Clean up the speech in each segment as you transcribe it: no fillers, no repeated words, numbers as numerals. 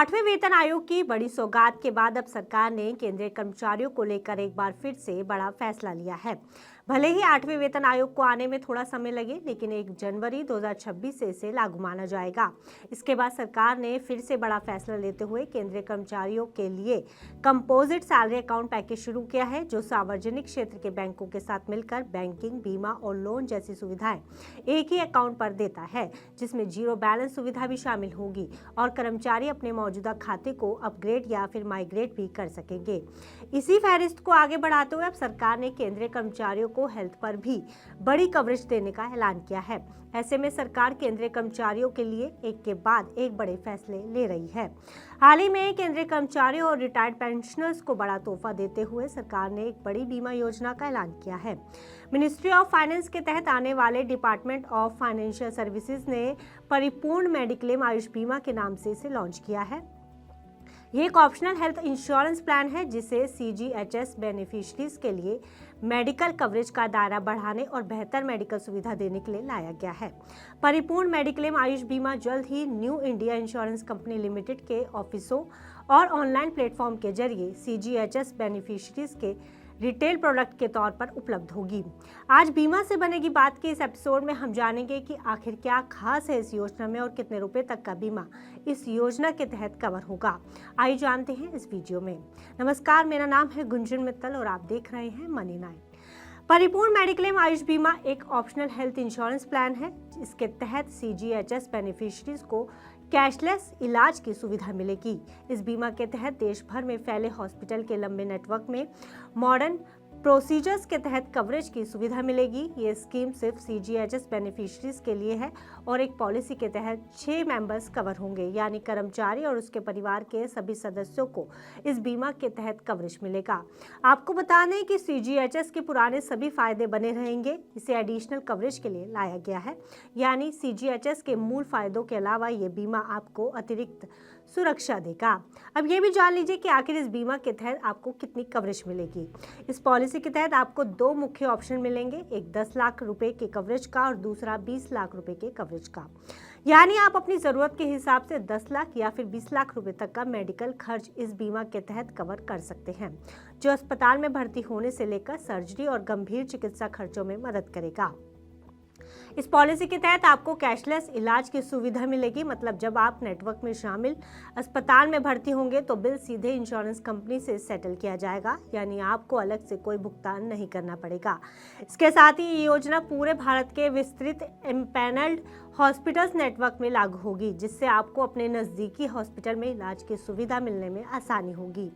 8वें वेतन आयोग की बड़ी सौगात के बाद अब सरकार ने केंद्रीय कर्मचारियों को लेकर एक बार फिर से बड़ा फैसला लिया है। भले ही 8वें वेतन आयोग को आने में थोड़ा समय लगे, लेकिन 1 जनवरी 2026 से इसे लागू माना जाएगा। इसके बाद सरकार ने फिर से बड़ा फैसला लेते हुए केंद्रीय कर्मचारियों के लिए कंपोजिट सैलरी अकाउंट पैकेज शुरू किया है, जो सार्वजनिक क्षेत्र के बैंकों के साथ मिलकर बैंकिंग, बीमा और लोन जैसी सुविधाएं एक ही अकाउंट पर देता है, जिसमें जीरो बैलेंस सुविधा भी शामिल होगी और कर्मचारी अपने मौजूदा खाते को अपग्रेड या फिर माइग्रेट भी कर सकेंगे। इसी फहरिस्त को आगे बढ़ाते हुए अब सरकार ने केंद्रीय कर्मचारियों को हेल्थ पर भी बड़ी कवरेज देने का ऐलान किया है। ऐसे में सरकार केंद्रीय कर्मचारियों के लिए एक के बाद एक बड़े फैसले ले रही है। हाल ही में केंद्रीय कर्मचारियों और रिटायर्ड पेंशनर्स को बड़ा तोहफा देते हुए सरकार ने एक बड़ी बीमा योजना का ऐलान किया है। मिनिस्ट्री ऑफ फाइनेंस के तहत आने वाले डिपार्टमेंट ऑफ फाइनेंशियल सर्विसेज ने परिपूर्ण मेडिक्लेम आयुष बीमा के नाम से इसे लॉन्च किया है। ये एक ऑप्शनल हेल्थ इंश्योरेंस प्लान है जिसे CGHS बेनिफिशरीज के लिए मेडिकल कवरेज का दायरा बढ़ाने और बेहतर मेडिकल सुविधा देने के लिए लाया गया है। परिपूर्ण मेडिक्लेम आयुष बीमा जल्द ही new India insurance company limited के ऑफिसों और ऑनलाइन प्लेटफॉर्म के जरिए CGHS बेनिफिशरीज के रिटेल प्रोडक्ट के तौर पर उपलब्ध होगी। आज बीमा से बनेगी बात के इस एपिसोड में हम जानेंगे कि आखिर क्या खास है इस योजना में और कितने रुपए तक का बीमा इस योजना के तहत कवर होगा। आइए जानते हैं इस वीडियो में। नमस्कार, मेरा नाम है गुंजन मित्तल और आप देख रहे हैं मनी 9। परिपूर्ण मेडिक्लेम आयुष बीमा एक ऑप्शनल हेल्थ इंश्योरेंस प्लान है। इसके तहत CGHS बेनिफिशरीज को कैशलेस इलाज की सुविधा मिलेगी। इस बीमा के तहत देश भर में फैले हॉस्पिटल के लंबे नेटवर्क में मॉडर्न प्रोसीजर्स के तहत कवरेज की सुविधा मिलेगी। ये स्कीम सिर्फ CGHS बेनिफिशरीज के लिए है और एक पॉलिसी के तहत 6 मेंबर्स कवर होंगे, यानी कर्मचारी और उसके परिवार के सभी सदस्यों को इस बीमा के तहत कवरेज मिलेगा। आपको बता दें कि CGHS के पुराने सभी फायदे बने रहेंगे। इसे एडिशनल कवरेज के लिए लाया गया है, यानी CGHS के मूल फायदों के अलावा ये बीमा आपको अतिरिक्त सुरक्षा देगा। अब ये भी जान लीजिए कि आखिर इस बीमा के तहत आपको कितनी कवरेज मिलेगी। इस पॉलिसी के तहत आपको 2 मुख्य ऑप्शन मिलेंगे, एक 10 लाख रुपए के कवरेज का और दूसरा 20 लाख रुपए के कवरेज का। यानी आप अपनी जरूरत के हिसाब से 10 लाख या फिर 20 लाख रुपए तक का मेडिकल खर्च इस बीमा के तहत कवर कर सकते हैं, जो अस्पताल में भर्ती होने से लेकर सर्जरी और गंभीर चिकित्सा खर्चों में मदद करेगा। इस पॉलिसी के तहत आपको कैशलेस इलाज की सुविधा मिलेगी, मतलब जब आप नेटवर्क में शामिल अस्पताल में भर्ती होंगे तो बिल सीधे इंश्योरेंस कंपनी से सेटल किया जाएगा, यानी आपको अलग से कोई भुगतान नहीं करना पड़ेगा। इसके साथ ही ये योजना पूरे भारत के विस्तृत एम्पैनल्ड हॉस्पिटल्स नेटवर्क में लागू होगी, जिससे आपको अपने नज़दीकी हॉस्पिटल में इलाज की सुविधा मिलने में आसानी होगी।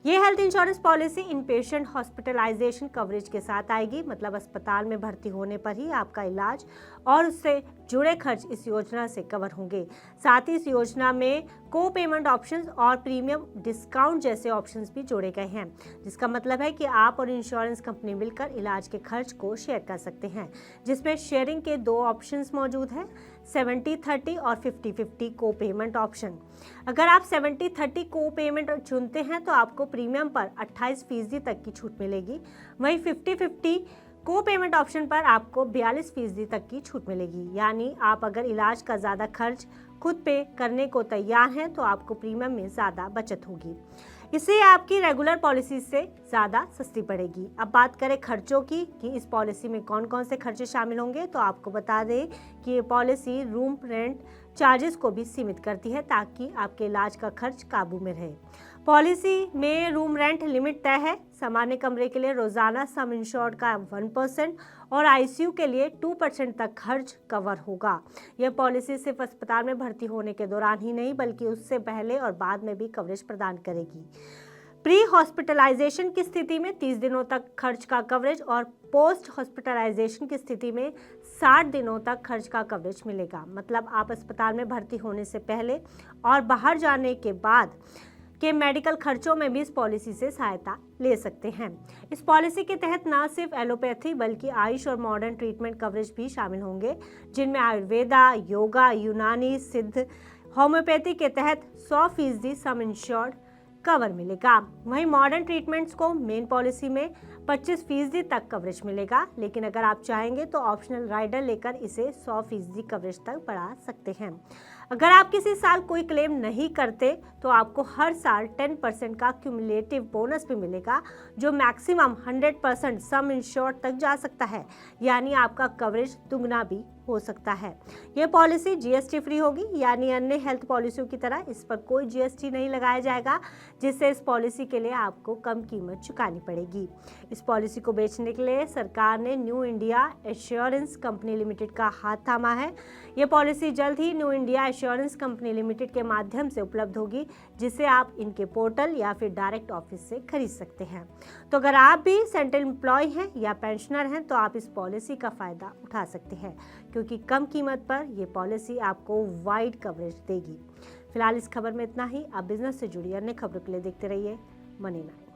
ये health insurance policy inpatient hospitalisation coverage के साथ आएगी, मतलब अस्पताल में भर्ती होने पर ही आपका इलाज और उससे जुड़े खर्च इस योजना से कवर होंगे। साथ ही इस योजना में को पेमेंट ऑप्शंस और प्रीमियम डिस्काउंट जैसे ऑप्शंस भी जोड़े गए हैं, जिसका मतलब है कि आप और इंश्योरेंस कंपनी मिलकर इलाज के खर्च को शेयर कर सकते हैं, जिसमें शेयरिंग के 2 ऑप्शंस मौजूद हैं, 70-30 और 50-50 को पेमेंट ऑप्शन। अगर आप 70-30 को पेमेंट चुनते हैं तो आपको प्रीमियम पर 28% तक की छूट मिलेगी। वहीं 50-50 को पेमेंट ऑप्शन पर आपको 42% तक की छूट मिलेगी। यानी आप अगर इलाज का ज़्यादा खर्च खुद पे करने को तैयार हैं तो आपको प्रीमियम में ज़्यादा बचत होगी। इससे आपकी रेगुलर पॉलिसी से ज़्यादा सस्ती पड़ेगी। अब बात करें खर्चों की कि इस पॉलिसी में कौन कौन से खर्चे शामिल होंगे, तो आपको बता दें कि ये पॉलिसी रूम रेंट चार्जेस को भी सीमित करती है, ताकि आपके इलाज का खर्च काबू में रहे। पॉलिसी में रूम रेंट लिमिट तय है। सामान्य कमरे के लिए रोजाना सम इंश्योर्ड का 1% और ICU के लिए 2% तक खर्च कवर होगा। यह पॉलिसी सिर्फ अस्पताल में भर्ती होने के दौरान ही नहीं, बल्कि उससे पहले और बाद में भी कवरेज प्रदान करेगी। प्री हॉस्पिटलाइजेशन की स्थिति में 30 दिनों तक खर्च का कवरेज और पोस्ट हॉस्पिटलाइजेशन की स्थिति में 60 दिनों तक खर्च का कवरेज मिलेगा। मतलब आप अस्पताल में भर्ती होने से पहले और बाहर जाने के बाद के मेडिकल खर्चों में भी इस पॉलिसी से सहायता ले सकते हैं। इस पॉलिसी के तहत न सिर्फ एलोपैथी बल्कि आयुष और मॉडर्न ट्रीटमेंट कवरेज भी शामिल होंगे, जिनमें आयुर्वेदा, योगा, यूनानी, सिद्ध, होम्योपैथी के तहत 100% सम इंश्योर्ड कवर मिलेगा। वहीं मॉडर्न ट्रीटमेंट्स को मेन पॉलिसी में 25% तक कवरेज मिलेगा, लेकिन अगर आप चाहेंगे तो ऑप्शनल राइडर लेकर इसे 100% कवरेज तक बढ़ा सकते हैं। अगर आप किसी साल कोई क्लेम नहीं करते तो आपको हर साल 10% का क्यूमुलेटिव बोनस भी मिलेगा, जो मैक्सिमम 100% सम इंश्योर्ड तक जा सकता है, यानी आपका कवरेज दुगना भी हो सकता है। यह पॉलिसी जीएसटी फ्री होगी, यानी अन्य हेल्थ पॉलिसियों की तरह इस पर कोई जीएसटी नहीं लगाया जाएगा, जिससे इस पॉलिसी के लिए आपको कम कीमत चुकानी पड़ेगी। इस पॉलिसी को बेचने के लिए सरकार ने new India assurance company limited का हाथ थामा है। यह पॉलिसी जल्द ही new India assurance company limited के माध्यम से उपलब्ध होगी, जिसे आप इनके पोर्टल या फिर डायरेक्ट ऑफिस से खरीद सकते हैं। तो अगर आप भी सेंट्रल एम्प्लॉय हैं या पेंशनर हैं तो आप इस पॉलिसी का फायदा उठा सकते हैं, क्योंकि कम कीमत पर यह पॉलिसी आपको वाइड कवरेज देगी। फिलहाल इस खबर में इतना ही। आप बिजनेस से जुड़ी अन्य खबरों के लिए देखते रहिए मनी 9।